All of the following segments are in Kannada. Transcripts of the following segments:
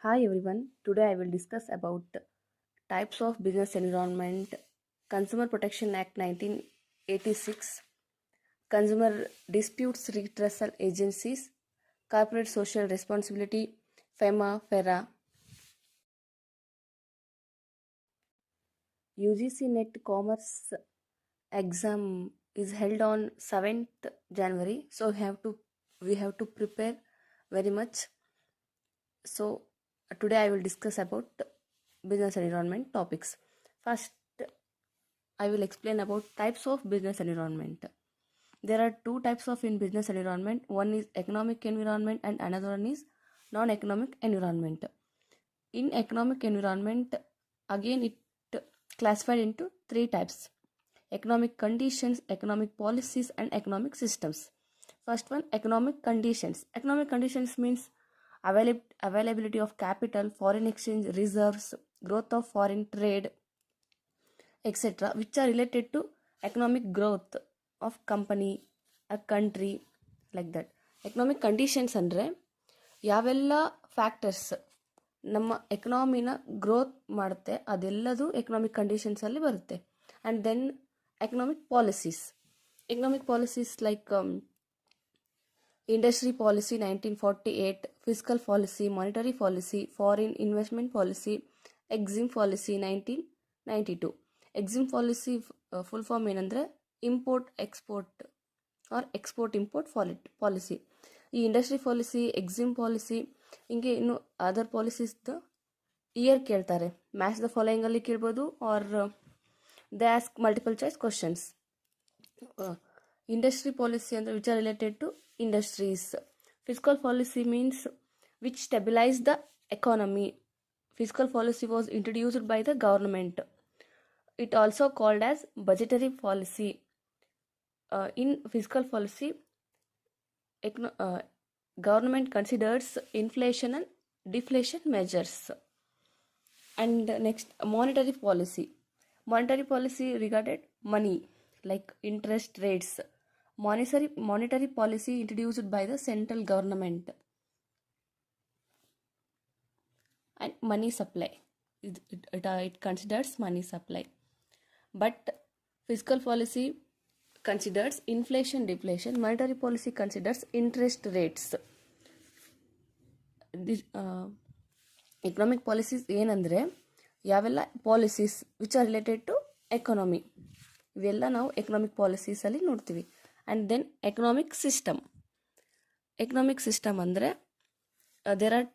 Hi everyone. Today I will discuss about types of business environment, Consumer Protection Act 1986, Consumer Disputes Redressal Agencies, Corporate Social Responsibility, FEMA, FERA. UGC NET Commerce exam is held on 7th January, so we have to prepare very much. So today I will discuss about business environment topics. First, I will explain about types of business environment. There are two types of in business environment. One is economic environment and another one is non-economic environment. In economic environment, again it classified into three types: economic conditions, economic policies, and economic systems. First one, economic conditions. Economic conditions means availability of capital, foreign exchange reserves, growth of foreign trade, etc., which are related to economic growth of company, a country, like that. Economic conditions ಅಂದರೆ ಯಾವೆಲ್ಲ ಫ್ಯಾಕ್ಟರ್ಸ್ ನಮ್ಮ ಎಕನಾಮಿನ ಗ್ರೋತ್ ಮಾಡುತ್ತೆ ಅದೆಲ್ಲದು ಎಕನಾಮಿಕ್ ಕಂಡೀಷನ್ಸಲ್ಲಿ ಬರುತ್ತೆ. And then economic policies like industry policy 1948, fiscal policy, monetary policy, foreign investment policy, Exim policy 1992. Exim policy full form ಏನಂದರೆ import export or export import policy. ಈ ಇಂಡಸ್ಟ್ರಿ ಪಾಲಿಸಿ, ಎಕ್ಸಿಮ್ ಪಾಲಿಸಿ, ಹಿಂಗೆ ಇನ್ನು ಅದರ್ ಪಾಲಿಸೀಸ್ದು ಇಯರ್ ಕೇಳ್ತಾರೆ. ಮ್ಯಾಚ್ ದ ಫಾಲೋಯಿಂಗಲ್ಲಿ ಕೇಳ್ಬೋದು or they ask multiple choice questions. Industry policy ಅಂದರೆ which are related to industries. Fiscal policy means which stabilize the economy. Fiscal policy was introduced by the government. It also called as budgetary policy. In fiscal policy, government considers inflation and deflation measures. And next, monetary policy. Monetary policy regarded money like interest rates. Monetary policy introduced by the central government. And money supply. It considers money supply. But fiscal policy considers inflation, deflation. Monetary policy considers interest rates. This economic policies ಏನಂದರೆ ಯಾವೆಲ್ಲ policies which are related to economy, ಇವೆಲ್ಲ ನಾವು ಎಕನಾಮಿಕ್ ಪಾಲಿಸೀಸಲ್ಲಿ ನೋಡ್ತೀವಿ. ಆ್ಯಂಡ್ ದೆನ್ ಎಕನಾಮಿಕ್ ಸಿಸ್ಟಮ್ ಅಂದರೆ there are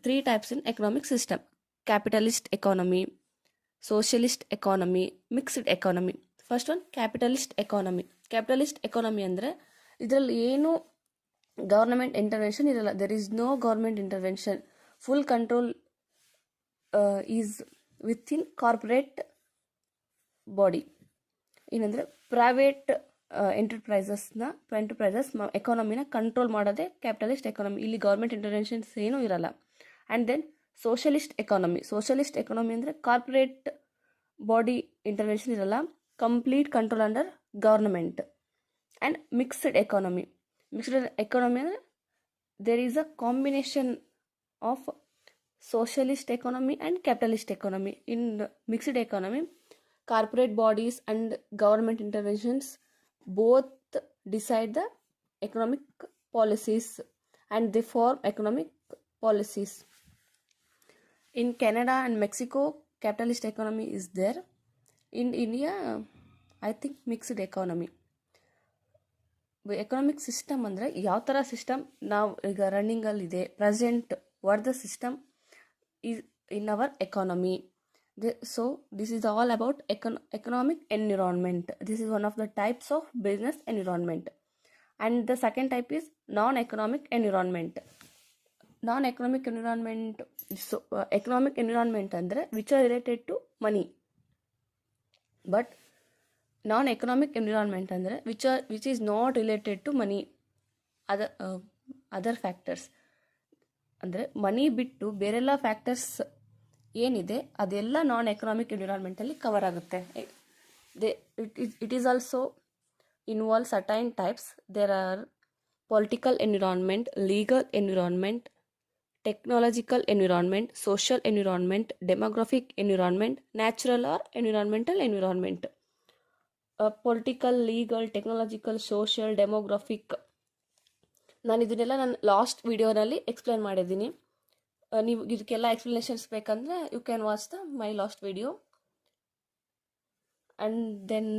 three types in economic system: capitalist economy, socialist economy, mixed economy. First one capitalist economy ಅಂದರೆ ಇದರಲ್ಲಿ ಏನು ಗವರ್ನಮೆಂಟ್ ಇಂಟರ್ವೆನ್ಷನ್ ಇರಲ್ಲ. There is no government intervention. Full control is within corporate body. ಏನಂದರೆ ಪ್ರೈವೇಟ್ ಎಂಟರ್ಪ್ರೈಸಸ್ ಎಕಾನಮಿನ ಕಂಟ್ರೋಲ್ ಮಾಡೋದೇ ಕ್ಯಾಪಿಟಲಿಸ್ಟ್ ಎಕಾನಮಿ. ಇಲ್ಲಿ ಗೌರ್ಮೆಂಟ್ ಇಂಟರ್ವೆನ್ಷನ್ಸ್ ಏನೂ ಇರಲ್ಲ. ಆ್ಯಂಡ್ ದೆನ್ ಸೋಷಿಯಲಿಸ್ಟ್ ಎಕಾನಮಿ ಅಂದರೆ ಕಾರ್ಪೊರೇಟ್ ಬಾಡಿ ಇಂಟರ್ವೆನ್ಷನ್ ಇರಲ್ಲ, complete control under government. And mixed economy ಅಂದರೆ there is a combination of socialist economy and capitalist economy. In mixed economy, corporate bodies and government interventions both decide the economic policies and they form economic policies. In Canada and Mexico, capitalist economy is there. In India, I think mixed economy. Economic system ಅಂದರೆ ಯಾವ ಥರ ಸಿಸ್ಟಮ್ ನಾವು ಈಗ ರನ್ನಿಂಗಲ್ಲಿದೆ, present what the system is in our economy. So this is all about economic environment. This is one of the types of business environment. And the second type is non-economic environment. Non-economic environment, so economic environment andre which are related to money. But non-economic environment andre which is not related to money, other factors. ಅಂದರೆ ಮನಿ ಬಿಟ್ಟು ಬೇರೆಲ್ಲ ಫ್ಯಾಕ್ಟರ್ಸ್ ಏನಿದೆ ಅದೆಲ್ಲ ನಾನ್ ಎಕನಾಮಿಕ್ ಎನ್ವಿರಾನ್ಮೆಂಟಲ್ಲಿ ಕವರ್ ಆಗುತ್ತೆ. It is also involve certain types. There are political environment, legal environment, technological environment, social environment, demographic environment, natural or environmental environment. Political, legal, technological, social, demographic. ನಾನು ಇದನ್ನೆಲ್ಲ ನಾನು ಲಾಸ್ಟ್ ವಿಡಿಯೋನಲ್ಲಿ ಎಕ್ಸ್ಪ್ಲೇನ್ ಮಾಡಿದ್ದೀನಿ. ನೀವು ಇದಕ್ಕೆಲ್ಲ ಎಕ್ಸ್ಪ್ಲನೇಷನ್ಸ್ ಬೇಕಂದರೆ you can watch the my last video. And then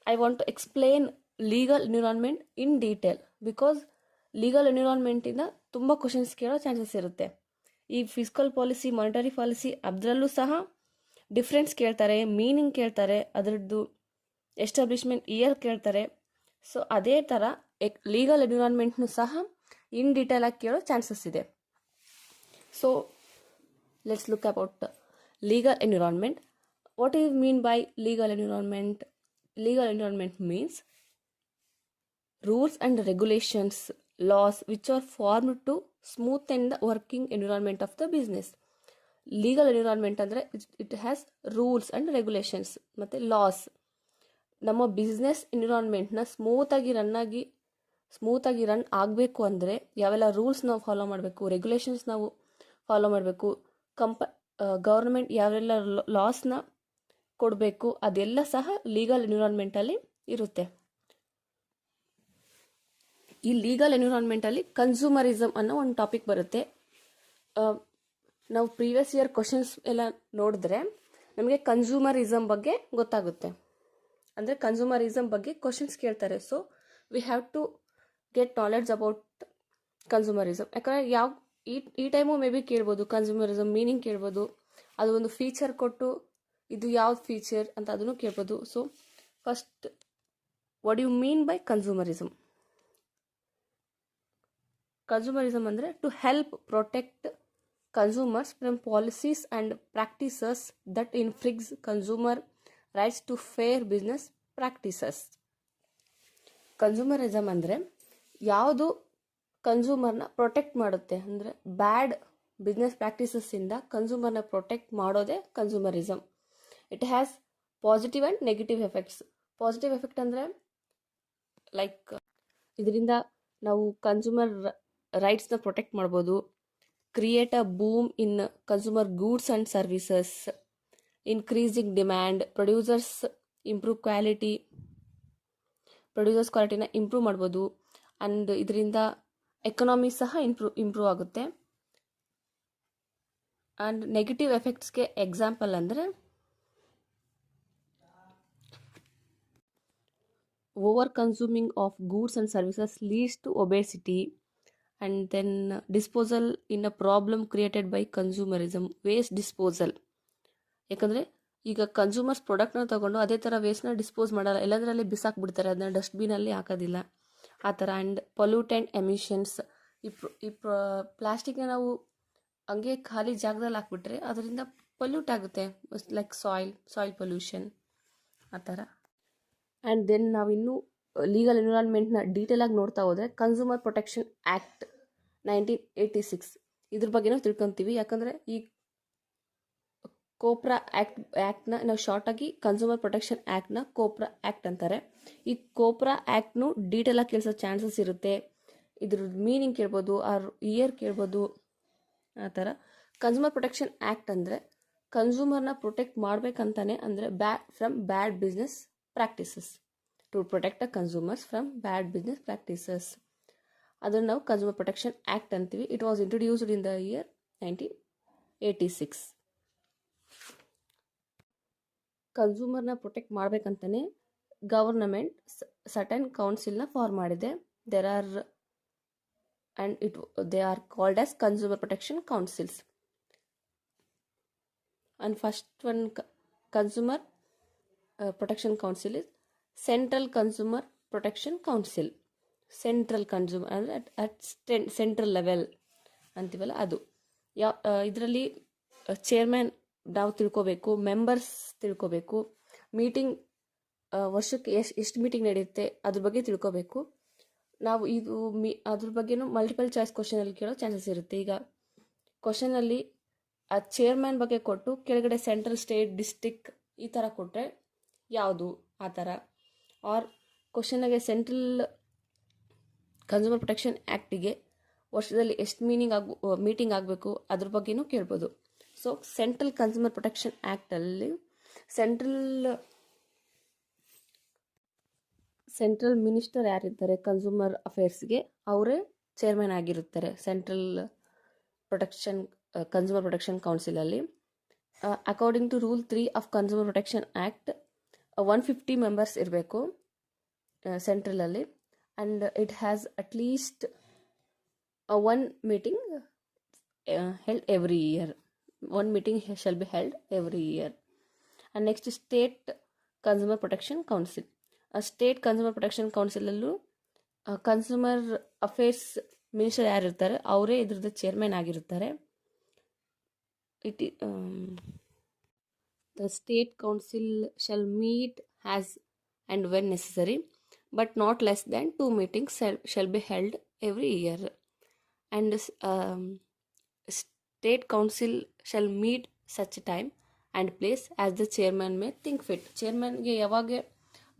I want to explain legal environment in detail, because legal ಎನ್ವಿರಾನ್ಮೆಂಟಿಂದ ತುಂಬ ಕ್ವಶನ್ಸ್ ಕೇಳೋ ಚಾನ್ಸಸ್ ಇರುತ್ತೆ. ಈ ಫಿಸ್ಕಲ್ ಪಾಲಿಸಿ, ಮಾನಿಟರಿ ಪಾಲಿಸಿ, ಅದರಲ್ಲೂ ಸಹ ಡಿಫ್ರೆನ್ಸ್ ಕೇಳ್ತಾರೆ, ಮೀನಿಂಗ್ ಕೇಳ್ತಾರೆ, ಅದರದ್ದು ಎಸ್ಟಾಬ್ಲಿಷ್ಮೆಂಟ್ ಇಯರ್ ಕೇಳ್ತಾರೆ. ಸೊ ಅದೇ ಥರ ಲೀಗಲ್ ಎನ್ವಿರಾನ್ಮೆಂಟ್ನು ಸಹ ಇನ್ ಡೀಟೇಲ್ ಆಗಿ ಕೇಳೋ ಚಾನ್ಸಸ್ ಇದೆ. So let's look about legal environment. What do you mean by legal environment? Legal environment means rules and regulations, laws which are formed to smoothen the working environment of the business. Legal environment ಅಂದರೆ it has rules and regulations ಮತ್ತು ಲಾಸ್. ನಮ್ಮ ಬಿಸ್ನೆಸ್ ಎನ್ವಿರಾನ್ಮೆಂಟ್ನ ಸ್ಮೂತಾಗಿ ರನ್ ಆಗಬೇಕು ಅಂದರೆ ಯಾವೆಲ್ಲ ರೂಲ್ಸ್ ನಾವು ಫಾಲೋ ಮಾಡಬೇಕು, ರೆಗ್ಯುಲೇಷನ್ಸ್ ನಾವು ಫಾಲೋ ಮಾಡಬೇಕು, ಗೌರ್ಮೆಂಟ್ ಯಾವೆಲ್ಲ ಲಾಸ್ನ ಕೊಡಬೇಕು, ಅದೆಲ್ಲ ಸಹ ಲೀಗಲ್ ಎನ್ವಿರಾನ್ಮೆಂಟಲ್ಲಿ ಇರುತ್ತೆ. ಈ ಲೀಗಲ್ ಎನ್ವಿರಾನ್ಮೆಂಟಲ್ಲಿ ಕನ್ಸ್ಯೂಮರಿಸಮ್ ಅನ್ನೋ ಒಂದು ಟಾಪಿಕ್ ಬರುತ್ತೆ. ನಾವು ಪ್ರೀವಿಯಸ್ ಇಯರ್ ಕ್ವಶನ್ಸ್ ಎಲ್ಲ ನೋಡಿದ್ರೆ ನಮಗೆ ಕನ್ಸ್ಯೂಮರಿಸಮ್ ಬಗ್ಗೆ ಗೊತ್ತಾಗುತ್ತೆ. ಅಂದರೆ ಕನ್ಸ್ಯೂಮರಿಸಮ್ ಬಗ್ಗೆ ಕ್ವಶನ್ಸ್ ಕೇಳ್ತಾರೆ. So we have to get knowledge about consumerism. ಯಾಕಂದರೆ ಈ ಟೈಮು ಮೇ ಬಿ ಕೇಳ್ಬೋದು, ಕನ್ಸ್ಯೂಮರಿಸಮ್ ಮೀನಿಂಗ್ ಕೇಳ್ಬೋದು, ಅದು ಒಂದು ಫೀಚರ್ ಕೊಟ್ಟು ಇದು ಯಾವ್ದು ಫೀಚರ್ ಅಂತ ಅದನ್ನು ಕೇಳ್ಬೋದು. So first, what you mean by consumerism? Consumerism ಅಂದರೆ to help protect consumers from policies and practices that infringes consumer rights to fair business practices. Consumerism ಅಂದರೆ ಯಾವುದು ಕನ್ಸ್ಯೂಮರ್ನ ಪ್ರೊಟೆಕ್ಟ್ ಮಾಡುತ್ತೆ, ಅಂದರೆ ಬ್ಯಾಡ್ ಬಿಸ್ನೆಸ್ ಪ್ರಾಕ್ಟೀಸಸ್ಸಿಂದ ಕನ್ಸ್ಯೂಮರ್ನ ಪ್ರೊಟೆಕ್ಟ್ ಮಾಡೋದೇ ಕನ್ಸ್ಯೂಮರಿಸಮ್. It has positive and negative effects. Positive effect ಅಂದರೆ ಲೈಕ್ ಇದರಿಂದ ನಾವು ಕನ್ಸ್ಯೂಮರ್ ರೈಟ್ಸ್ನ ಪ್ರೊಟೆಕ್ಟ್ ಮಾಡ್ಬೋದು. Create a boom in consumer goods and services, increasing demand, producers ಕ್ವಾಲಿಟಿನ improve ಮಾಡ್ಬೋದು. ಆ್ಯಂಡ್ ಇದರಿಂದ ಎಕನಾಮಿ ಸಹ ಇಂಪ್ರೂವ್ ಆಗುತ್ತೆ. ಆ್ಯಂಡ್ ನೆಗೆಟಿವ್ ಎಫೆಕ್ಟ್ಸ್ಗೆ ಎಕ್ಸಾಂಪಲ್ ಅಂದರೆ over consuming of goods and services leads to obesity. And then disposal in a problem created by consumerism, waste disposal. ಯಾಕಂದರೆ ಈಗ ಕನ್ಸ್ಯೂಮರ್ಸ್ ಪ್ರಾಡಕ್ಟ್ನ ತೊಗೊಂಡು ಅದೇ ಥರ ವೇಸ್ಟ್ನ ಡಿಸ್ಪೋಸ್ ಮಾಡಲ್ಲ, ಎಲ್ಲದರಲ್ಲಿ ಬಿಸಾಕ್ಬಿಡ್ತಾರೆ, ಅದನ್ನ ಡಸ್ಟ್ಬಿನಲ್ಲಿ ಹಾಕೋದಿಲ್ಲ ಆ ಥರ. ಆ್ಯಂಡ್ ಪೊಲ್ಯೂಟೆಂಟ್ ಎಮಿಷನ್ಸ್, ಈ ಪ್ಲಾಸ್ಟಿಕ್ನ ನಾವು ಹಂಗೆ ಖಾಲಿ ಜಾಗದಲ್ಲಿ ಹಾಕ್ಬಿಟ್ರೆ ಅದರಿಂದ ಪೊಲ್ಯೂಟ್ ಆಗುತ್ತೆ, ಲೈಕ್ ಸಾಯಿಲ್ ಪೊಲ್ಯೂಷನ್ ಆ ಥರ. ಆ್ಯಂಡ್ ದೆನ್ ನಾವಿನ್ನೂ ಲೀಗಲ್ ಎನ್ವಿರಾನ್ಮೆಂಟ್ನ ಡೀಟೇಲಾಗಿ ನೋಡ್ತಾ ಹೋದರೆ ಕನ್ಸ್ಯೂಮರ್ ಪ್ರೊಟೆಕ್ಷನ್ ಆ್ಯಕ್ಟ್ 1986 ಇದ್ರ ಬಗ್ಗೆನೂ ತಿಳ್ಕೊತೀವಿ. ಯಾಕಂದರೆ ಈ ಕೋಪ್ರಾ ಆ್ಯಕ್ಟ್ನ ನಾವು ಶಾರ್ಟಾಗಿ ಕನ್ಸ್ಯೂಮರ್ ಪ್ರೊಟೆಕ್ಷನ್ ಆ್ಯಕ್ಟ್ನ ಕೋಪ್ರಾ ಆ್ಯಕ್ಟ್ ಅಂತಾರೆ. ಈ ಕೋಪ್ರಾ ಆ್ಯಕ್ಟ್ನು ಡೀಟೇಲಾಗಿ ಕೇಳಿಸೋ ಚಾನ್ಸಸ್ ಇರುತ್ತೆ. ಇದ್ರ ಮೀನಿಂಗ್ ಕೇಳ್ಬೋದು, ಆರ್ ಇಯರ್ ಕೇಳ್ಬೋದು ಆ ಥರ. ಕನ್ಸ್ಯೂಮರ್ ಪ್ರೊಟೆಕ್ಷನ್ ಆ್ಯಕ್ಟ್ ಅಂದರೆ ಕನ್ಸ್ಯೂಮರ್ನ ಪ್ರೊಟೆಕ್ಟ್ ಮಾಡಬೇಕಂತಾನೆ, ಅಂದರೆ from bad business practices, to protect the consumers from bad business practices. ಅದನ್ನು ನಾವು ಕನ್ಸ್ಯೂಮರ್ ಪ್ರೊಟೆಕ್ಷನ್ ಆ್ಯಕ್ಟ್ ಅಂತೀವಿ. It was introduced in the year 1986. ಕನ್ಸ್ಯೂಮರ್ನ ಪ್ರೊಟೆಕ್ಟ್ ಮಾಡಬೇಕಂತಾನೆ ಗವರ್ನಮೆಂಟ್ ಸರ್ಟನ್ ಕೌನ್ಸಿಲ್ನ ಫಾರ್ಮ್ ಮಾಡಿದೆ. They are called as consumer protection councils. And first one consumer protection council is central consumer protection council. Central consumer ಅಂದರೆ ಅಟ್ ಸೆಂಟ್ರಲ್ ಲೆವೆಲ್ ಅಂತೀವಲ್ಲ ಅದು. ಇದರಲ್ಲಿ ಚೇರ್ಮನ್ ನಾವು ತಿಳ್ಕೋಬೇಕು, ಮೆಂಬರ್ಸ್ ತಿಳ್ಕೋಬೇಕು, ಮೀಟಿಂಗ್ ವರ್ಷಕ್ಕೆ ಎಷ್ಟು ಮೀಟಿಂಗ್ ನಡೆಯುತ್ತೆ ಅದ್ರ ಬಗ್ಗೆ ತಿಳ್ಕೋಬೇಕು ನಾವು. ಇದು ಅದ್ರ ಬಗ್ಗೆನೂ ಮಲ್ಟಿಪಲ್ ಚಾಯ್ಸ್ ಕ್ವಶನಲ್ಲಿ ಕೇಳೋ ಚಾನ್ಸಸ್ ಇರುತ್ತೆ. ಈಗ ಕ್ವಶನಲ್ಲಿ ಆ ಚೇರ್ಮನ್ ಬಗ್ಗೆ ಕೊಟ್ಟು ಕೆಳಗಡೆ ಸೆಂಟ್ರಲ್, ಸ್ಟೇಟ್, ಡಿಸ್ಟಿಕ್ ಈ ಥರ ಕೊಟ್ಟರೆ ಯಾವುದು ಆ ಥರ. ಆರ್ ಕ್ವಶನಾಗೆ ಸೆಂಟ್ರಲ್ ಕನ್ಸ್ಯೂಮರ್ ಪ್ರೊಟೆಕ್ಷನ್ ಆ್ಯಕ್ಟಿಗೆ ವರ್ಷದಲ್ಲಿ ಎಷ್ಟು ಮೀಟಿಂಗ್ ಆಗಬೇಕು ಅದ್ರ ಬಗ್ಗೆನೂ ಕೇಳ್ಬೋದು. ಸೊ ಸೆಂಟ್ರಲ್ ಕನ್ಸ್ಯೂಮರ್ ಪ್ರೊಟೆಕ್ಷನ್ ಆ್ಯಕ್ಟಲ್ಲಿ ಸೆಂಟ್ರಲ್ ಮಿನಿಸ್ಟರ್ ಯಾರಿರ್ತಾರೆ ಕನ್ಸ್ಯೂಮರ್ ಅಫೇರ್ಸ್ಗೆ, ಅವರೇ ಚೇರ್ಮನ್ ಆಗಿರುತ್ತಾರೆ ಸೆಂಟ್ರಲ್ ಕನ್ಸ್ಯೂಮರ್ ಪ್ರೊಟೆಕ್ಷನ್ ಕೌನ್ಸಿಲಲ್ಲಿ. According to rule 3 of consumer protection act 150 members ಇರಬೇಕು ಸೆಂಟ್ರಲಲ್ಲಿ, and it has at least one meeting held every year. One meeting shall be held every year. And next, State Consumer Protection Council. State Consumer Protection Council ಅಲ್ಲೂ ಕನ್ಸ್ಯೂಮರ್ ಅಫೇರ್ಸ್ ಮಿನಿಸ್ಟರ್ ಯಾರಿರ್ತಾರೆ ಅವರೇ ಇದ್ರದ್ದು ಚೇರ್ಮನ್ ಆಗಿರ್ತಾರೆ. The State Council shall meet as and when necessary, but not less than 2 meetings shall be held every year. And State Council shall meet such time and place as the chairman may think fit. ಚೇರ್ಮನ್ಗೆ ಯಾವಾಗ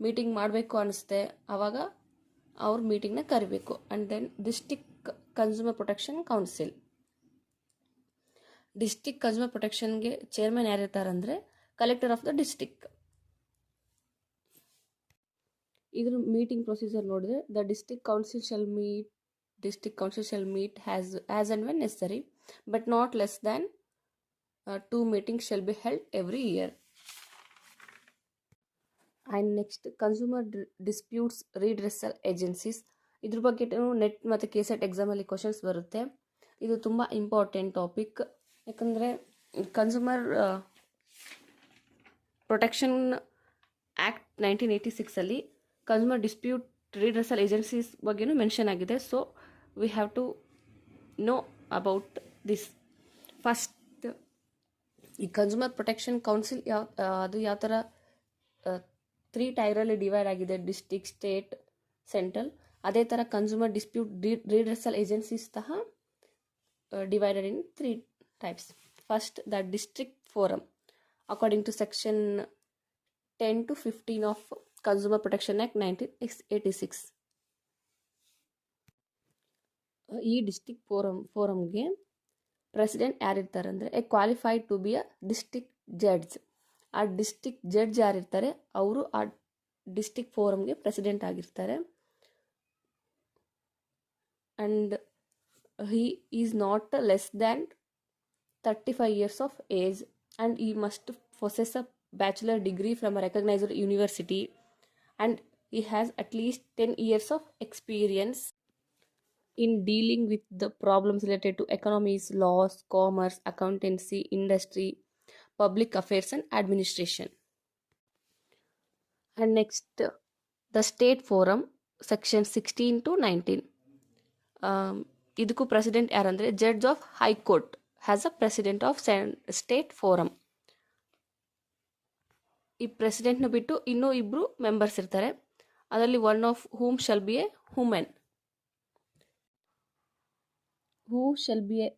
ಮೀಟಿಂಗ್ ಮಾಡಬೇಕು ಅನಿಸುತ್ತೆ ಆವಾಗ ಅವ್ರ ಮೀಟಿಂಗ್ನ ಕರಿಬೇಕು. And then district consumer protection council. District consumer ಪ್ರೊಟೆಕ್ಷನ್ಗೆ ಚೇರ್ಮನ್ ಯಾರಿರ್ತಾರಂದರೆ ಕಲೆಕ್ಟರ್ ಆಫ್ ದ ಡಿಸ್ಟಿಕ್. ಇದ್ರ ಮೀಟಿಂಗ್ ಪ್ರೊಸೀಜರ್ ನೋಡಿದ್ರೆ the district council shall meet as and when necessary, but not less than 2 meetings shall be held every year. And next, consumer disputes redressal agencies. ಇದ್ರ ಬಗ್ಗೆ ನೆಟ್ ಮತ್ತು KSET ಎಕ್ಸಾಮಲ್ಲಿ ಕ್ವಶನ್ಸ್ ಬರುತ್ತೆ. ಇದು ತುಂಬ ಇಂಪಾರ್ಟೆಂಟ್ ಟಾಪಿಕ್, ಯಾಕಂದರೆ consumer protection act 1986 consumer dispute redressal agencies ಬಗ್ಗೆನೂ ಮೆನ್ಷನ್ ಆಗಿದೆ. So we have to know about this. First, ಈ ಕನ್ಸ್ಯೂಮರ್ ಪ್ರೊಟೆಕ್ಷನ್ ಕೌನ್ಸಿಲ್ ಅದು ಯಾವ ಥರ 3 ಟೈರಲ್ಲಿ ಡಿವೈಡ್ ಆಗಿದೆ, ಡಿಸ್ಟಿಕ್, ಸ್ಟೇಟ್, ಸೆಂಟ್ರಲ್. ಅದೇ ಥರ ಕನ್ಸ್ಯೂಮರ್ ಡಿಸ್ಪ್ಯೂಟ್ redressal ಏಜೆನ್ಸೀಸ್ ಸಹ divided in 3 types. First, the district forum according to section 10 to 15 of Consumer Protection Act 1986. ಈ ಡಿಸ್ಟಿಕ್ ಫೋರಮ್ಗೆ ಪ್ರೆಸಿಡೆಂಟ್ ಯಾರಿರ್ತಾರೆ ಅಂದರೆ qualified to be a district judge. ಆ ಡಿಸ್ಟಿಕ್ ಜಡ್ಜ್ ಯಾರಿರ್ತಾರೆ ಅವರು ಆ ಡಿಸ್ಟಿಕ್ ಫೋರಮ್ಗೆ ಪ್ರೆಸಿಡೆಂಟ್ ಆಗಿರ್ತಾರೆ. And he is not less than 35 years of age, and he must possess a bachelor degree from a recognized university, and he has at least 10 years of experience in dealing with the problems related to economics, laws, commerce, accountancy, industry, public affairs and administration. And next, the state forum section 16 to 19. ಇದಕ್ಕೂ ಪ್ರೆಸಿಡೆಂಟ್ ಯಾರಂದರೆ judge of high court has a president of state forum. ಈ ಪ್ರೆಸಿಡೆಂಟ್ನ ಬಿಟ್ಟು ಇನ್ನೂ 2 ಮೆಂಬರ್ಸ್ ಇರ್ತಾರೆ. ಅದರಲ್ಲಿ one of whom shall be a women, who shall be a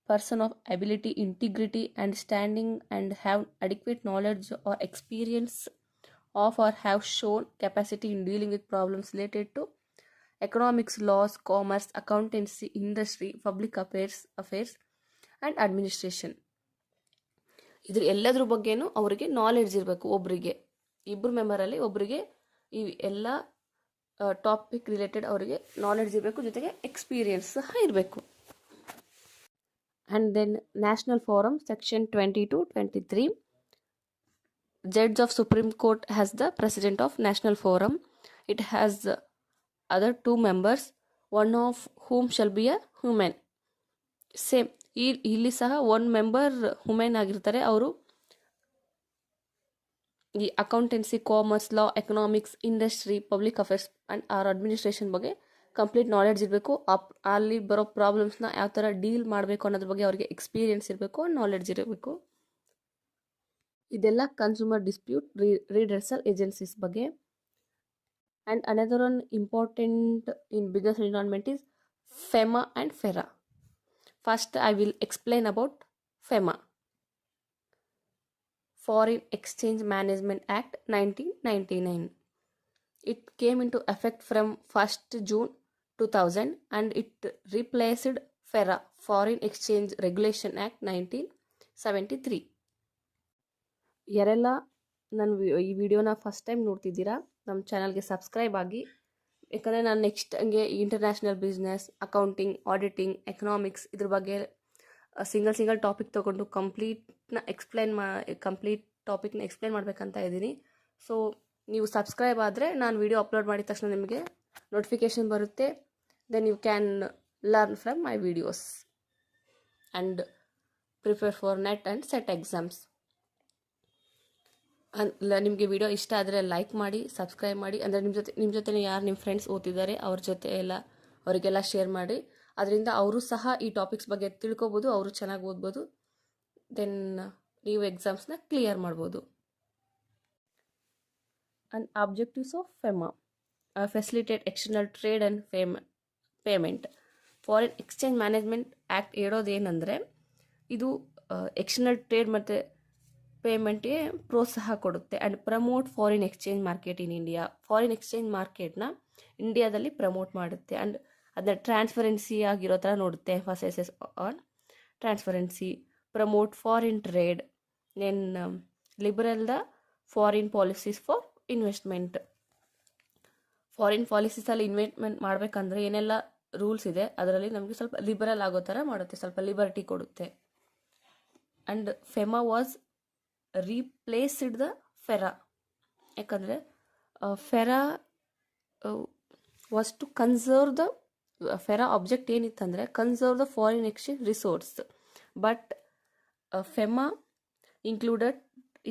person of ability, integrity and standing, and have adequate knowledge or experience of, or have shown capacity in dealing with problems related to economics, laws, commerce, accountancy, industry, public affairs and administration. ಇದ್ರ ಎಲ್ಲದ್ರ ಬಗ್ಗೆನೂ ಅವರಿಗೆ ನಾಲೆಡ್ಜ್ ಇರಬೇಕು. ಒಬ್ಬರಿಗೆ 2 ಮೆಂಬರಲ್ಲಿ ಒಬ್ಬರಿಗೆ ಈ ಎಲ್ಲ ಟಾಪಿಕ್ ರಿಲೇಟೆಡ್ ಅವರಿಗೆ ನಾಲೆಡ್ಜ್ ಇರಬೇಕು, ಜೊತೆಗೆ ಎಕ್ಸ್ಪೀರಿಯನ್ಸ್ ಸಹ ಇರಬೇಕು. And then National Forum section 20 to 23. Judge of Supreme Court has the president of National Forum. It has other 2 members, one of whom shall be a woman. Same, ಇಲ್ಲಿ ಸಹ 1 ಮೆಂಬರ್ ವುಮೆನ್ ಆಗಿರ್ತಾರೆ. ಅವರು ಈ accountancy, commerce, law, economics, industry, public affairs and or administration ಬಗ್ಗೆ ಕಂಪ್ಲೀಟ್ ನಾಲೆಡ್ಜ್ ಇರಬೇಕು. ಅಲ್ಲಿ ಬರೋ ಪ್ರಾಬ್ಲಮ್ಸ್ನ ಯಾವ ಥರ ಡೀಲ್ ಮಾಡಬೇಕು ಅನ್ನೋದ್ರ ಬಗ್ಗೆ ಅವರಿಗೆ ಎಕ್ಸ್ಪೀರಿಯನ್ಸ್ ಇರಬೇಕು, ನಾಲೆಡ್ಜ್ ಇರಬೇಕು. ಇದೆಲ್ಲ ಕನ್ಸ್ಯೂಮರ್ ಡಿಸ್ಪ್ಯೂಟ್ redressal ಏಜೆನ್ಸೀಸ್ ಬಗ್ಗೆ. And another one important in business environment is FEMA and FERA. First, I will explain about FEMA, Foreign Exchange Management Act 1999. It came into effect from 1st June 2000 and it replaced FERA, Foreign Exchange Regulation Act 1973. ಯಾರೆಲ್ಲ ಈ ವಿಡಿಯೋನ ಫಸ್ಟ್ ಟೈಮ್ ನೋಡ್ತಿದ್ದೀರಾ ನಮ್ಮ ಚಾನಲ್ಗೆ ಸಬ್ಸ್ಕ್ರೈಬ್ ಆಗಿ, ಯಾಕಂದರೆ ನಾನು ನೆಕ್ಸ್ಟ್ ಹಂಗೆ international business, accounting, auditing, economics ಇದ್ರ ಬಗ್ಗೆ ಸಿಂಗಲ್ ಟಾಪಿಕ್ ತೊಗೊಂಡು ಕಂಪ್ಲೀಟ್ ಟಾಪಿಕ್ನ ಎಕ್ಸ್ಪ್ಲೇನ್ ಮಾಡಬೇಕಂತ ಇದ್ದೀನಿ. ಸೊ ನೀವು ಸಬ್ಸ್ಕ್ರೈಬ್ ಆದರೆ ನಾನು ವಿಡಿಯೋ ಅಪ್ಲೋಡ್ ಮಾಡಿದ ತಕ್ಷಣ ನಿಮಗೆ ನೋಟಿಫಿಕೇಷನ್ ಬರುತ್ತೆ. Then you can learn from my videos and prepare for NET and SET exams. ನಿಮಗೆ ವಿಡಿಯೋ ಇಷ್ಟ ಆದರೆ ಲೈಕ್ ಮಾಡಿ, ಸಬ್ಸ್ಕ್ರೈಬ್ ಮಾಡಿ. ಅಂದರೆ ನಿಮ್ಮ ಜೊತೆ ಯಾರು ನಿಮ್ಮ ಫ್ರೆಂಡ್ಸ್ ಓದ್ತಿದ್ದಾರೆ ಅವರಿಗೆಲ್ಲ ಶೇರ್ ಮಾಡಿ. ಅದರಿಂದ ಅವರು ಸಹ ಈ ಟಾಪಿಕ್ಸ್ ಬಗ್ಗೆ ತಿಳ್ಕೊಬೋದು, ಅವರು ಚೆನ್ನಾಗಿ ಓದ್ಬೋದು. ದೆನ್ ನೀವು ಎಕ್ಸಾಮ್ಸ್ನ ಕ್ಲಿಯರ್ ಮಾಡ್ಬೋದು. And objectives of FEMA: facilitate external trade and payment. Foreign exchange management act ಹೇಳೋದೇನೆಂದರೆ, ಇದು ಎಕ್ಸ್ಟರ್ನಲ್ ಟ್ರೇಡ್ ಮತ್ತು ಪೇಮೆಂಟ್ಗೆ ಪ್ರೋತ್ಸಾಹ ಕೊಡುತ್ತೆ. ಆ್ಯಂಡ್ promote foreign exchange market in India. Foreign exchange ಮಾರ್ಕೆಟ್ನ ಇಂಡಿಯಾದಲ್ಲಿ ಪ್ರಮೋಟ್ ಮಾಡುತ್ತೆ. ಆ್ಯಂಡ್ ಅದನ್ನ ಟ್ರಾನ್ಸ್ಪರೆನ್ಸಿ ಆಗಿರೋ ಥರ ನೋಡುತ್ತೆ. Emphasises on transparency. Promote foreign trade. Then liberal the foreign policies for investment. Foreign ಪಾಲಿಸೀಸಲ್ಲಿ ಇನ್ವೆಸ್ಟ್ಮೆಂಟ್ ಮಾಡಬೇಕಂದ್ರೆ ಏನೆಲ್ಲ ರೂಲ್ಸ್ ಇದೆ ಅದರಲ್ಲಿ ನಮಗೆ ಸ್ವಲ್ಪ ಲಿಬರಲ್ ಆಗೋ ಥರ ಮಾಡುತ್ತೆ, ಸ್ವಲ್ಪ ಲಿಬರ್ಟಿ ಕೊಡುತ್ತೆ. And FEMA was replaced the FERA. ಯಾಕಂದರೆ FERA was to conserve the FERA object ಏನಿತ್ತಂದರೆ conserve the foreign exchange resource. But FEMA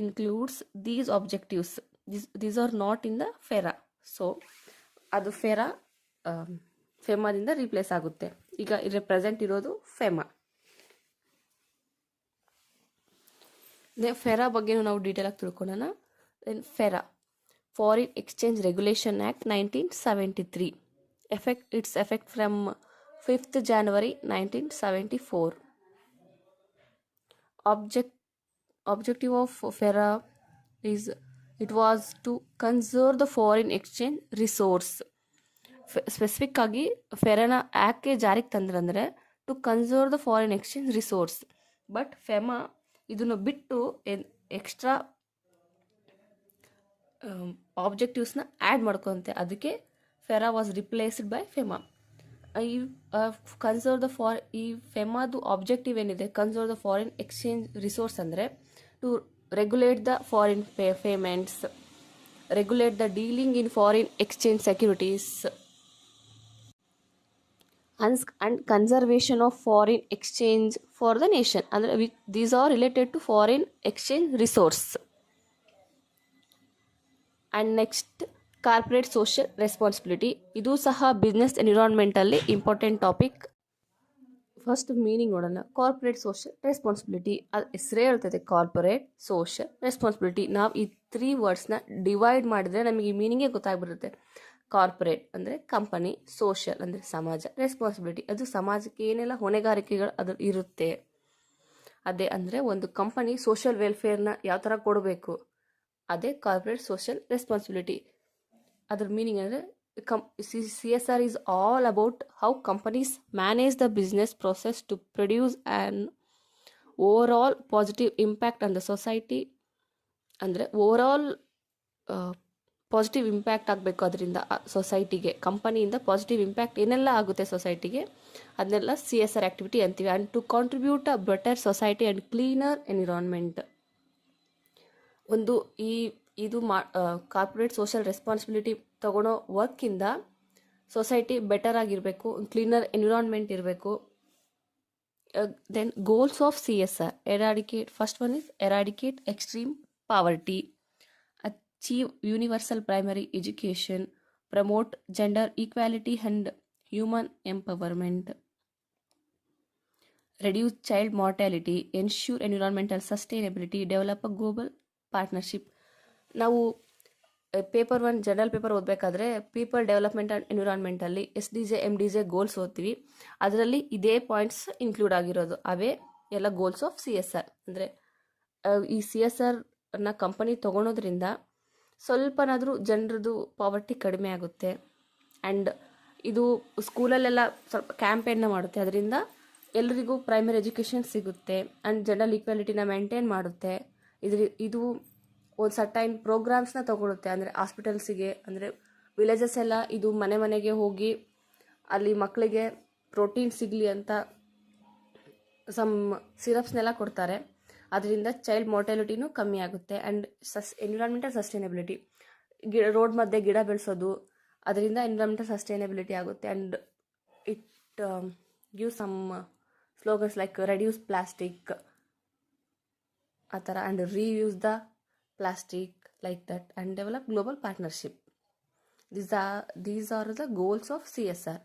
includes these objectives. These are not in the FERA. So ಅದು ಫೆಮಾದಿಂದ ರೀಪ್ಲೇಸ್ ಆಗುತ್ತೆ. ಈಗ ಪ್ರೆಸೆಂಟ್ ಇರೋದು ಫೆಮಾ. ಫೆರಾ ಬಗ್ಗೆನೂ ನಾವು ಡೀಟೇಲ್ ಆಗಿ ತಿಳ್ಕೊಳ್ಳೋಣ. Then FERA, foreign exchange regulation act 1973. Its effect from 5th January 1974. Objective of FERA is it was to conserve the foreign exchange resource. Specific ಆಗಿ ಫೆರಾನ ಯಾಕೆ ಜಾರಿಗೆ ತಂದ್ರಂದರೆ to conserve the foreign exchange resource. But FEMA ಇದನ್ನು ಬಿಟ್ಟು ಎಕ್ಸ್ಟ್ರಾ ಆಬ್ಜೆಕ್ಟಿವ್ಸ್ನ ಆ್ಯಡ್ ಮಾಡ್ಕೊತೆ. ಅದಕ್ಕೆ FERA was replaced by FEMA. ಈ ಈ ಫೆಮಾದು ಆಬ್ಜೆಕ್ಟಿವ್ ಏನಿದೆ, conserve the foreign exchange resource ಅಂದರೆ to regulate the foreign payments, regulate the dealing in foreign exchange securities and conservation of foreign exchange for the nation. ಅಂದರೆ these are related to foreign exchange resource. and next, corporate social responsibility. ಇದು ಸಹ ಬಿಸ್ನೆಸ್ ಎನ್ವಿರಾನ್ಮೆಂಟಲ್ಲಿ ಇಂಪಾರ್ಟೆಂಟ್ ಟಾಪಿಕ್. ಫಸ್ಟ್ ಮೀನಿಂಗ್ ನೋಡೋಣ. ಕಾರ್ಪೊರೇಟ್ ಸೋಷಿಯಲ್ ರೆಸ್ಪಾನ್ಸಿಬಿಲಿಟಿ, ಅದು ಹೆಸರೇ ಹೇಳ್ತದೆ, ಕಾರ್ಪೊರೇಟ್ ಸೋಷಿಯಲ್ ರೆಸ್ಪಾನ್ಸಿಬಿಲಿಟಿ. ನಾವು ಈ 3 ವರ್ಡ್ಸ್ನ ಡಿವೈಡ್ ಮಾಡಿದರೆ ನಮಗೆ ಈ ಮೀನಿಂಗೇ ಗೊತ್ತಾಗ್ಬಿಡುತ್ತೆ. ಕಾರ್ಪೊರೇಟ್ ಅಂದರೆ ಕಂಪನಿ, ಸೋಷಿಯಲ್ ಅಂದರೆ ಸಮಾಜ, ರೆಸ್ಪಾನ್ಸಿಬಿಲಿಟಿ ಅದು ಸಮಾಜಕ್ಕೆ ಏನೆಲ್ಲ ಹೊಣೆಗಾರಿಕೆಗಳು ಅದು ಇರುತ್ತೆ. ಅದೇ ಅಂದರೆ ಒಂದು ಕಂಪನಿ ಸೋಷಿಯಲ್ ವೆಲ್ಫೇರ್ನ ಯಾವ ಥರ ಕೊಡಬೇಕು, ಅದೇ ಕಾರ್ಪೊರೇಟ್ ಸೋಷಿಯಲ್ ರೆಸ್ಪಾನ್ಸಿಬಿಲಿಟಿ. ಅದರ ಮೀನಿಂಗ್ ಅಂದರೆ CSR is all about how companies manage the business process to produce an overall positive impact on the society. ಅಂದರೆ ಓವರಾಲ್ ಪಾಸಿಟಿವ್ ಇಂಪ್ಯಾಕ್ಟ್ ಆಗಬೇಕು ಅದರಿಂದ ಸೊಸೈಟಿಗೆ. ಕಂಪನಿಯಿಂದ ಪಾಸಿಟಿವ್ ಇಂಪ್ಯಾಕ್ಟ್ ಏನೆಲ್ಲ ಆಗುತ್ತೆ ಸೊಸೈಟಿಗೆ ಅದನ್ನೆಲ್ಲ CSR ಆ್ಯಕ್ಟಿವಿಟಿ ಅಂತೀವಿ. And to contribute a better society and cleaner environment. ಇದು ಕಾರ್ಪೊರೇಟ್ ಸೋಷಿಯಲ್ ರೆಸ್ಪಾನ್ಸಿಬಿಲಿಟಿ ತಗೊಳ್ಳೋ ವರ್ಕಿಂದ ಸೊಸೈಟಿ ಬೆಟರ್ ಆಗಿರಬೇಕು, ಕ್ಲೀನರ್ ಎನ್ವಿರಾನ್ಮೆಂಟ್ ಇರಬೇಕು. Then goals of CSR: first one is eradicate extreme poverty, achieve universal primary education, promote gender equality and human empowerment, reduce child mortality, ensure environmental sustainability, develop a global partnership. ನಾವು ಪೇಪರ್ 1 ಜನರಲ್ ಪೇಪರ್ ಓದಬೇಕಾದ್ರೆ ಪೀಪಲ್ ಡೆವಲಪ್ಮೆಂಟ್ ಆ್ಯಂಡ್ ಎನ್ವಿರಾನ್ಮೆಂಟಲ್ಲಿ SDG MDG ಗೋಲ್ಸ್ ಓದ್ತೀವಿ. ಅದರಲ್ಲಿ ಇದೇ ಪಾಯಿಂಟ್ಸ್ ಇನ್ಕ್ಲೂಡ್ ಆಗಿರೋದು, ಅವೇ ಎಲ್ಲ ಗೋಲ್ಸ್ ಆಫ್ CSR. ಅಂದರೆ ಈ CSRನ ಕಂಪನಿ ತೊಗೊಳೋದ್ರಿಂದ ಸ್ವಲ್ಪನಾದರೂ ಜನರದು ಪಾವರ್ಟಿ ಕಡಿಮೆ ಆಗುತ್ತೆ. ಆ್ಯಂಡ್ ಇದು ಸ್ಕೂಲಲ್ಲೆಲ್ಲ ಸ್ವಲ್ಪ ಕ್ಯಾಂಪೇನ್ನ ಮಾಡುತ್ತೆ. ಅದರಿಂದ ಎಲ್ಲರಿಗೂ ಪ್ರೈಮರಿ ಎಜುಕೇಷನ್ ಸಿಗುತ್ತೆ ಆ್ಯಂಡ್ ಜನರಲ್ ಈಕ್ವಾಲಿಟಿನ ಮೇಂಟೈನ್ ಮಾಡುತ್ತೆ. ಇದು ಒಂದು ಸರ್ಟೈನ್ ಪ್ರೋಗ್ರಾಮ್ಸ್ನ ತಗೊಳುತ್ತೆ. ಅಂದರೆ ಹಾಸ್ಪಿಟಲ್ಸಿಗೆ, ಅಂದರೆ ವಿಲೇಜಸ್ ಎಲ್ಲ ಇದು ಮನೆ ಮನೆಗೆ ಹೋಗಿ ಅಲ್ಲಿ ಮಕ್ಕಳಿಗೆ ಪ್ರೋಟೀನ್ ಸಿಗಲಿ ಅಂತ ಸಮ್ ಸಿರಪ್ಸ್ನೆಲ್ಲ ಕೊಡ್ತಾರೆ. ಅದರಿಂದ ಚೈಲ್ಡ್ ಮಾರ್ಟಾಲಿಟಿನೂ ಕಮ್ಮಿ ಆಗುತ್ತೆ. ಆ್ಯಂಡ್ ಎನ್ವಿರಾನ್ಮೆಂಟಲ್ ಸಸ್ಟೈನಬಿಲಿಟಿ, ರೋಡ್ ಮಧ್ಯೆ ಗಿಡ ಬೆಳೆಸೋದು, ಅದರಿಂದ ಎನ್ವಿರಾನ್ಮೆಂಟಲ್ ಸಸ್ಟೈನಬಿಲಿಟಿ ಆಗುತ್ತೆ. And it give some slogans like reduce plastic ಆ ಥರ, and reuse the plastic like that, and develop global partnership. These are the goals of CSR.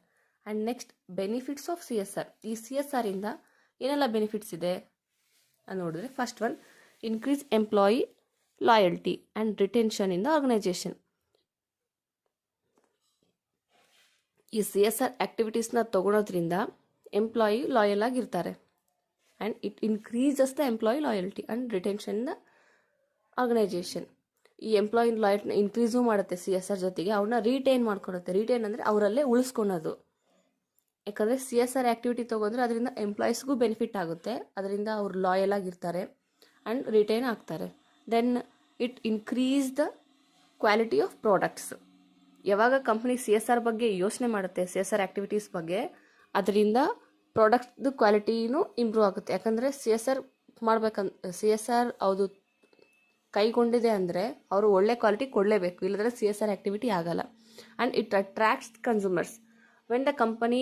And next benefits of CSR. ಈ CSR ಇಂದ ಏನೆಲ್ಲ ಬೆನಿಫಿಟ್ಸ್ ಇದೆ ಅಂತ ನೋಡಿದ್ರೆ, first one, increase employee loyalty and retention in the organization. ಈ CSR ಆ್ಯಕ್ಟಿವಿಟೀಸ್ನ ತೊಗೊಳೋದ್ರಿಂದ ಎಂಪ್ಲಾಯಿ ಲಾಯಲ್ ಆಗಿರ್ತಾರೆ. And it increases the employee loyalty and retention in the organization. ಈ ಎಂಪ್ಲಾಯಿ ಲಾಯಲ್ಟಿನ ಇನ್ಕ್ರೀಸು ಮಾಡುತ್ತೆ CSR, ಜೊತೆಗೆ ಅವ್ರನ್ನ ರೀಟೈನ್ ಮಾಡ್ಕೊಳುತ್ತೆ. ರೀಟೈನ್ ಅಂದರೆ ಅವರಲ್ಲೇ ಉಳಿಸ್ಕೊಳೋದು. ಯಾಕಂದರೆ CSR ಆ್ಯಕ್ಟಿವಿಟಿ ತೊಗೊಂಡ್ರೆ ಅದರಿಂದ ಎಂಪ್ಲಾಯೀಸ್ಗೂ ಬೆನಿಫಿಟ್ ಆಗುತ್ತೆ, ಅದರಿಂದ ಅವ್ರು ಲಾಯಲ್ ಆಗಿರ್ತಾರೆ ಆ್ಯಂಡ್ ರಿಟೈನ್ ಆಗ್ತಾರೆ. Then it increase the quality of products. ಯಾವಾಗ ಕಂಪ್ನಿ CSR ಬಗ್ಗೆ ಯೋಚನೆ ಮಾಡುತ್ತೆ, CSR ಆ್ಯಕ್ಟಿವಿಟೀಸ್ ಬಗ್ಗೆ, ಅದರಿಂದ ಪ್ರಾಡಕ್ಟ್ದು ಕ್ವಾಲಿಟಿನೂ ಇಂಪ್ರೂವ್ ಆಗುತ್ತೆ. ಯಾಕಂದರೆ CSR ಅದು ಕೈಗೊಂಡಿದೆ ಅಂದರೆ ಅವರು ಒಳ್ಳೆ ಕ್ವಾಲಿಟಿ ಕೊಡಲೇಬೇಕು, ಇಲ್ಲದ್ರೆ CSR ಆ್ಯಕ್ಟಿವಿಟಿ ಆಗಲ್ಲ. And it attracts consumers. When the company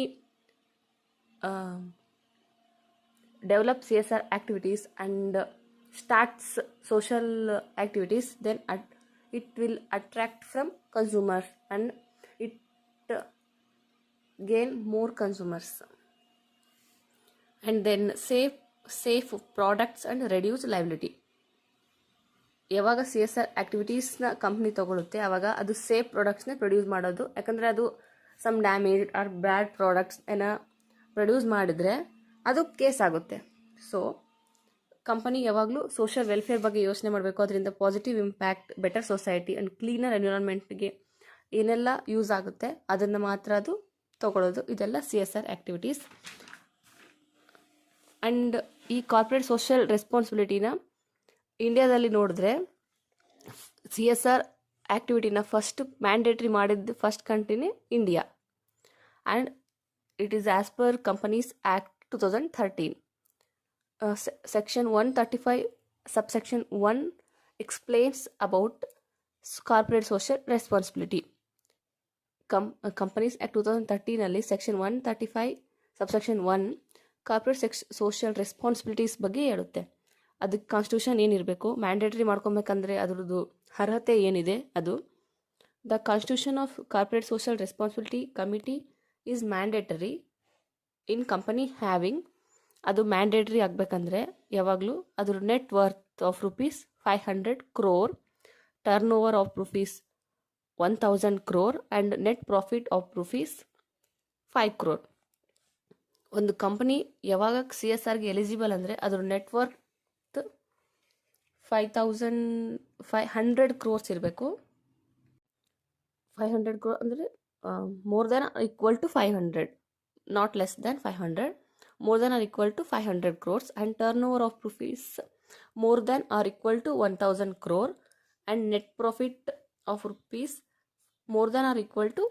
develop CSR activities and starts social activities, then it will attract from consumers and it gain more consumers. And then safe products and reduce liability. ಯಾವಾಗ CSR ಆ್ಯಕ್ಟಿವಿಟೀಸ್ನ ಕಂಪ್ನಿ ತೊಗೊಳುತ್ತೆ ಆವಾಗ ಅದು ಸೇಫ್ ಪ್ರಾಡಕ್ಟ್ಸ್ನೇ ಪ್ರೊಡ್ಯೂಸ್ ಮಾಡೋದು. ಯಾಕಂದರೆ ಅದು some damage or bad products produce ಮಾಡಿದರೆ ಅದು ಕೇಸ್ ಆಗುತ್ತೆ. ಸೊ ಕಂಪನಿ ಯಾವಾಗಲೂ ಸೋಷಿಯಲ್ ವೆಲ್ಫೇರ್ ಬಗ್ಗೆ ಯೋಚನೆ ಮಾಡಬೇಕು. ಅದರಿಂದ positive impact, better society and cleaner ಎನ್ವಿರಾನ್ಮೆಂಟ್ಗೆ ಏನೆಲ್ಲ ಯೂಸ್ ಆಗುತ್ತೆ ಅದನ್ನು ಮಾತ್ರ ಅದು ತೊಗೊಳ್ಳೋದು. ಇದೆಲ್ಲ CSR ಆ್ಯಕ್ಟಿವಿಟೀಸ್. ಆ್ಯಂಡ್ ಈ ಕಾರ್ಪೊರೇಟ್ ಸೋಷಿಯಲ್ ರೆಸ್ಪಾನ್ಸಿಬಿಲಿಟಿನ ಇಂಡಿಯಾದಲ್ಲಿ ನೋಡಿದ್ರೆ CSR ಆ್ಯಕ್ಟಿವಿಟಿನ ಫಸ್ಟ್ ಮ್ಯಾಂಡೇಟ್ರಿ ಮಾಡಿದ್ದು ಫಸ್ಟ್ ಕಂಟ್ರಿನೇ India. And it is as per Companies Act 2013. Section 135 subsection 1 explains about corporate social responsibility. Companies Act 2013 ಅಲ್ಲಿ section 135 subsection 1 corporate social responsibilities ಬಗ್ಗೆ ಹೇಳುತ್ತೆ. ಅದಕ್ಕೆ ಕಾನ್ಸ್ಟಿಟ್ಯೂಷನ್ ಏನಿರಬೇಕು, ಮ್ಯಾಂಡೇಟರಿ ಮಾಡ್ಕೊಬೇಕಂದ್ರೆ ಅದರದ್ದು ಅರ್ಹತೆ ಏನಿದೆ ಅದು. The constitution of corporate social responsibility committee is mandatory in company having. ಅದು ಮ್ಯಾಂಡೇಟರಿ ಆಗಬೇಕಂದ್ರೆ ಯಾವಾಗಲೂ ಅದ್ರ net worth of ₹500 crore, turn over of ₹1000 crore and net profit of ₹5 crore. ಒಂದು ಕಂಪನಿ ಯಾವಾಗ CSRಗೆ ಎಲಿಜಿಬಲ್ ಅಂದರೆ ಅದ್ರ ನೆಟ್ವರ್ತ್ 500 crores ಇರಬೇಕು. 500 crore ಅಂದರೆ more than or equal to 500, not less than 500, more than or equal to 500 crores and turnover of rupees more than or equal to 1000 crore and net profit of rupees more than or equal to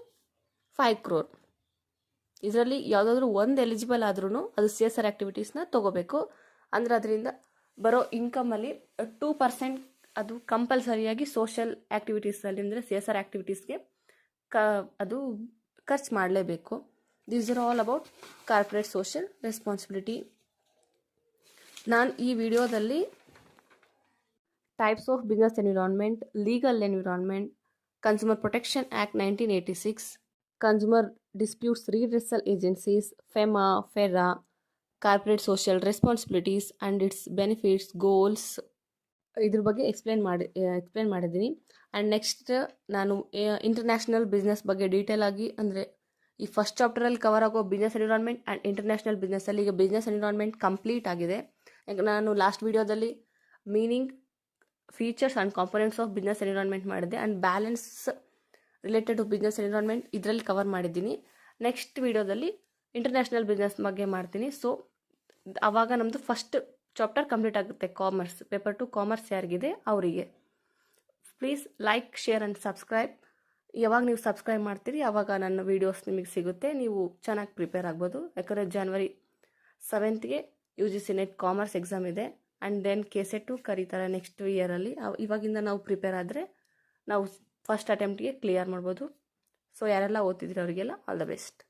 5 crore. ಇದರಲ್ಲಿ ಯಾವುದಾದ್ರೂ ಒಂದು ಎಲಿಜಿಬಲ್ ಆದ್ರೂ ಅದು CSR ಆ್ಯಕ್ಟಿವಿಟೀಸ್ನ ತೊಗೋಬೇಕು. ಅಂದರೆ ಅದರಿಂದ ಬರೋ ಇನ್ಕಮಲ್ಲಿ 2% ಅದು ಕಂಪಲ್ಸರಿಯಾಗಿ ಸೋಷಿಯಲ್ ಆ್ಯಕ್ಟಿವಿಟೀಸಲ್ಲಿ ಅಂದರೆ CSR ಆ್ಯಕ್ಟಿವಿಟೀಸ್ಗೆ ಅದು ಖರ್ಚು ಮಾಡಲೇಬೇಕು. These are all about corporate social responsibility. ನಾನು ಈ ವಿಡಿಯೋದಲ್ಲಿ types of business environment, legal environment, consumer protection act 1986, consumer disputes redressal agencies, FEMA, FERA, corporate social responsibilities and it's benefits, goals, ಇದ್ರ ಬಗ್ಗೆ ಎಕ್ಸ್ಪ್ಲೇನ್ ಮಾಡಿದ್ದೀನಿ. ಆ್ಯಂಡ್ ನೆಕ್ಸ್ಟ್ ನಾನು ಇಂಟರ್ನ್ಯಾಷನಲ್ ಬಿಸ್ನೆಸ್ ಬಗ್ಗೆ ಡೀಟೇಲ್ ಆಗಿ, ಅಂದರೆ ಈ ಫಸ್ಟ್ ಚಾಪ್ಟರಲ್ಲಿ ಕವರ್ ಆಗೋ ಬಿಸ್ನೆಸ್ ಎನ್ವಿರಾನ್ಮೆಂಟ್ ಆ್ಯಂಡ್ ಇಂಟರ್ನ್ಯಾಷನಲ್ ಬಿಸ್ನೆಸ್ಸಲ್ಲಿ ಈಗ ಬಿಸ್ನೆಸ್ ಎನ್ವಿರಾನ್ಮೆಂಟ್ ಕಂಪ್ಲೀಟ್ ಆಗಿದೆ. ಯಾಕೆ ನಾನು ಲಾಸ್ಟ್ ವಿಡಿಯೋದಲ್ಲಿ meaning, features and components of business environment ಮಾಡಿದ್ದೆ. And balance related to business environment ಇದರಲ್ಲಿ ಕವರ್ ಮಾಡಿದ್ದೀನಿ. ನೆಕ್ಸ್ಟ್ ವಿಡಿಯೋದಲ್ಲಿ ಇಂಟರ್ನ್ಯಾಷನಲ್ ಬಿಸ್ನೆಸ್ ಬಗ್ಗೆ ಮಾಡ್ತೀನಿ. ಸೊ ಆವಾಗ ನಮ್ಮದು ಫಸ್ಟ್ ಚಾಪ್ಟರ್ ಕಂಪ್ಲೀಟ್ ಆಗುತ್ತೆ. ಕಾಮರ್ಸ್ ಪೇಪರ್ 2 ಕಾಮರ್ಸ್ ಯಾರಿಗಿದೆ ಅವರಿಗೆ. Please like, share and subscribe. ಯಾವಾಗ ನೀವು ಸಬ್ಸ್ಕ್ರೈಬ್ ಮಾಡ್ತೀರಿ ಆವಾಗ ನನ್ನ ವೀಡಿಯೋಸ್ ನಿಮಗೆ ಸಿಗುತ್ತೆ. ನೀವು ಚೆನ್ನಾಗಿ ಪ್ರಿಪೇರ್ ಆಗ್ಬೋದು. ಯಾಕಂದರೆ January 7th UGC net commerce exam ಇದೆ. ಆ್ಯಂಡ್ ದೆನ್ KCET ಕರೀತಾರೆ ನೆಕ್ಸ್ಟ್ ಇಯರಲ್ಲಿ. ಇವಾಗಿಂದ ನಾವು ಪ್ರಿಪೇರ್ ಆದರೆ ನಾವು ಫಸ್ಟ್ ಅಟೆಂಪ್ಟ್ಗೆ ಕ್ಲಿಯರ್ ಮಾಡ್ಬೋದು. ಸೊ ಯಾರೆಲ್ಲ ಓದ್ತಿದ್ದೀರಿ ಅವರಿಗೆಲ್ಲ ಆಲ್ ದ ಬೆಸ್ಟ್.